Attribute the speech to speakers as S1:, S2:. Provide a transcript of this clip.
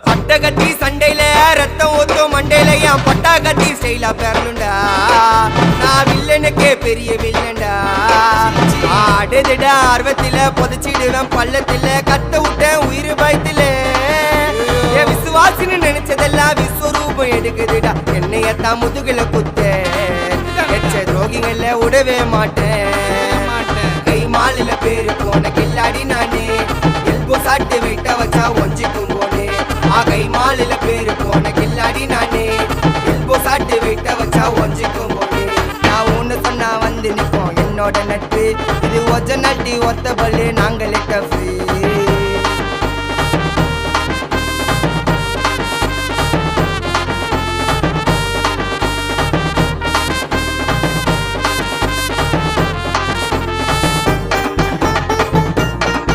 S1: பட்ட கத்தி சண்டையில ரத்தம் ஊத்தும் மண்டையில என் பட்டா கத்தி ஸ்டைலா பேரலுண்டா. நான் வில்லனுக்கே பெரிய வில்லன்டா. ஆடுதுடா ஆர்வத்தில புதைச்சிடுவேன் பள்ளத்தில கத்த விட்டேன் உயிர் பயத்தில. என் விசுவாசின்னு நினைச்சதெல்லாம் விஸ்வரூபம் எடுக்குதுடா. என்னையத்தான் முதுகுல குத்த எச்ச துரோகிகள விடவே மாட்டேன். கை மாலில பேரு போன கில்லாடி நானே. எல்போ சாட்டு வெயிட்ட வச்சா ஒஞ்சிக்கும் போனே. கை மாலில பேரு போன கில்லாடி நானே. எல்போ சாட்டு வெயிட்ட வச்சா ஒஞ்சிக்கும் போனே. நான் ஒண்ணு சொன்னா வந்து நிப்போம் என்னோட நட்பு. இது ஒஜ நட்டி ஒத்த பல்லு நாங்கள்